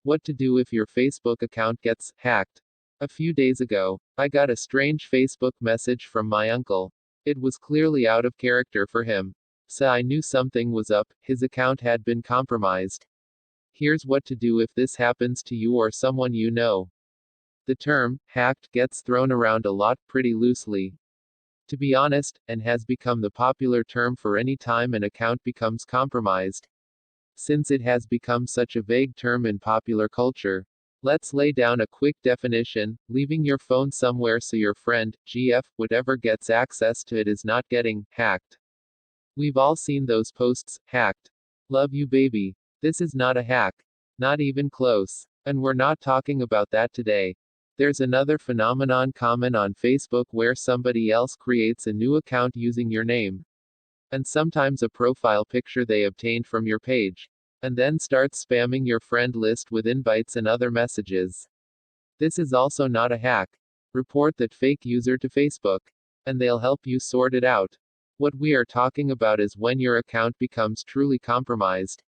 What to do if your Facebook account gets hacked. A few days ago, I got a strange Facebook message from my uncle. It was clearly out of character for him. So I knew something was up, his account had been compromised. Here's what to do if this happens to you or someone you know. The term hacked gets thrown around a lot pretty loosely, to be honest, and has become the popular term for any time an account becomes compromised. Since it has become such a vague term in popular culture, let's lay down a quick definition: leaving your phone somewhere so your friend, GF, whatever gets access to it is not getting hacked. We've all seen those posts, hacked. Love you baby. This is not a hack. Not even close. And we're not talking about that today. There's another phenomenon common on Facebook where somebody else creates a new account using your name, and sometimes a profile picture they obtained from your page, and then starts spamming your friend list with invites and other messages. This is also not a hack. Report that fake user to Facebook, and they'll help you sort it out. What we are talking about is when your account becomes truly compromised.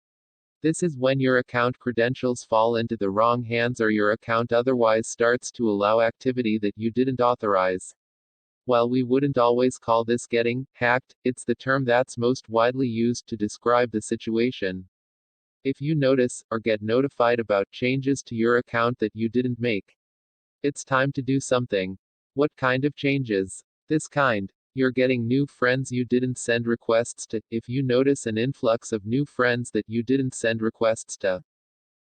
This is when your account credentials fall into the wrong hands or your account otherwise starts to allow activity that you didn't authorize. While we wouldn't always call this getting hacked, it's the term that's most widely used to describe the situation. If you notice, or get notified about changes to your account that you didn't make, it's time to do something. What kind of changes? This kind. You're getting new friends you didn't send requests to. If you notice an influx of new friends that you didn't send requests to,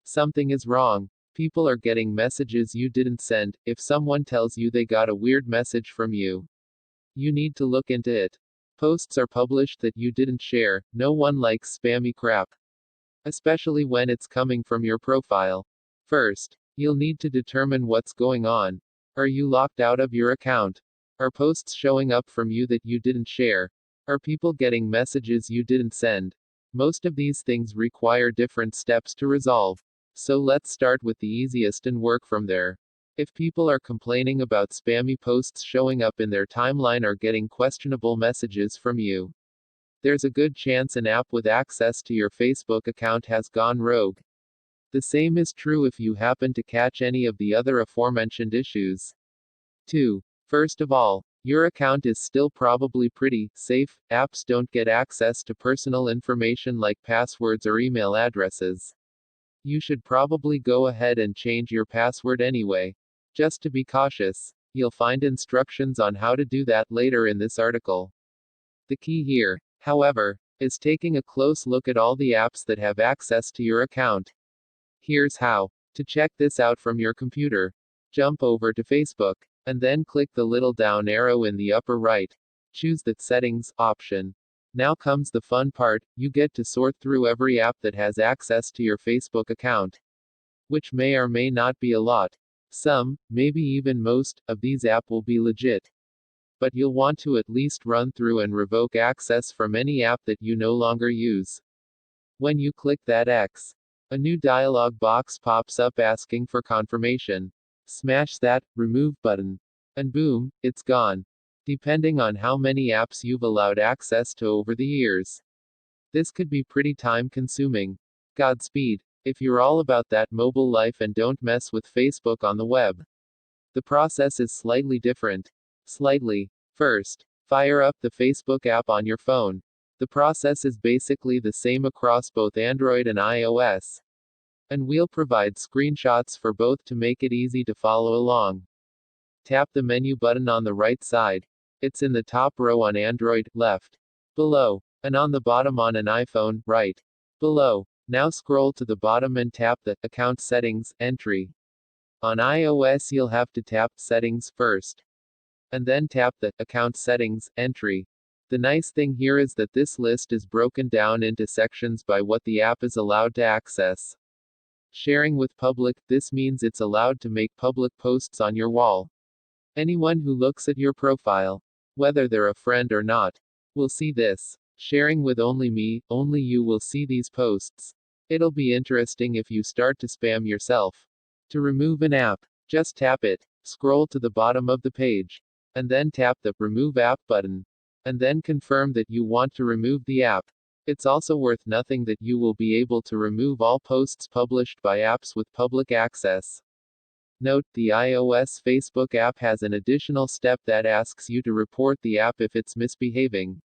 something is wrong. People are getting messages you didn't send. If someone tells you they got a weird message from you, you need to look into it. Posts are published that you didn't share. No one likes spammy crap, especially when it's coming from your profile. First, you'll need to determine what's going on. Are you locked out of your account? Are posts showing up from you that you didn't share? Are people getting messages you didn't send? Most of these things require different steps to resolve. So let's start with the easiest and work from there. If people are complaining about spammy posts showing up in their timeline or getting questionable messages from you, there's a good chance an app with access to your Facebook account has gone rogue. The same is true if you happen to catch any of the other aforementioned issues. 2. First of all, your account is still probably pretty safe. Apps don't get access to personal information like passwords or email addresses. You should probably go ahead and change your password anyway, just to be cautious. You'll find instructions on how to do that later in this article. The key here, however, is taking a close look at all the apps that have access to your account. Here's how. To check this out from your computer, jump over to Facebook, and then click the little down arrow in the upper right. Choose the Settings option. Now comes the fun part: you get to sort through every app that has access to your Facebook account, which may or may not be a lot. Some, maybe even most, of these apps will be legit. But you'll want to at least run through and revoke access from any app that you no longer use. When you click that X, a new dialog box pops up asking for confirmation. Smash that remove button, and boom, it's gone, depending on how many apps you've allowed access to over the years. This could be pretty time consuming. Godspeed. If you're all about that mobile life and don't mess with Facebook on the web, the process is slightly different. Slightly. First, fire up the Facebook app on your phone. The process is basically the same across both Android and iOS, and we'll provide screenshots for both to make it easy to follow along. Tap the menu button on the right side. It's in the top row on Android, left below, and on the bottom on an iPhone, right below. Now scroll to the bottom and tap the Account Settings entry. On iOS you'll have to tap Settings first, and then tap the Account Settings entry. The nice thing here is that this list is broken down into sections by what the app is allowed to access. Sharing with public, this means it's allowed to make public posts on your wall. Anyone who looks at your profile, whether they're a friend or not, will see this. Sharing with only me, only you will see these posts. It'll be interesting if you start to spam yourself. To remove an app, just tap it, scroll to the bottom of the page, and then tap the Remove App button, and then confirm that you want to remove the app. It's also worth nothing that you will be able to remove all posts published by apps with public access. Note, the iOS Facebook app has an additional step that asks you to report the app if it's misbehaving.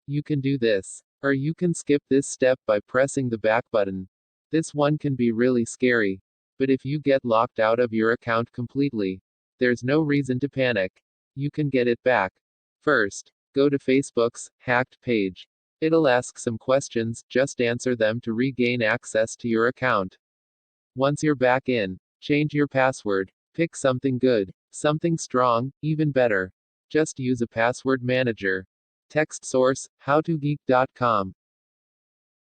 You can do this. Or you can skip this step by pressing the back button. This one can be really scary. But if you get locked out of your account completely, there's no reason to panic. You can get it back. First, go to Facebook's hacked page. It'll ask some questions, just answer them to regain access to your account. Once you're back in, change your password. Pick something good, something strong, even better. Just use a password manager. Text source, howtogeek.com.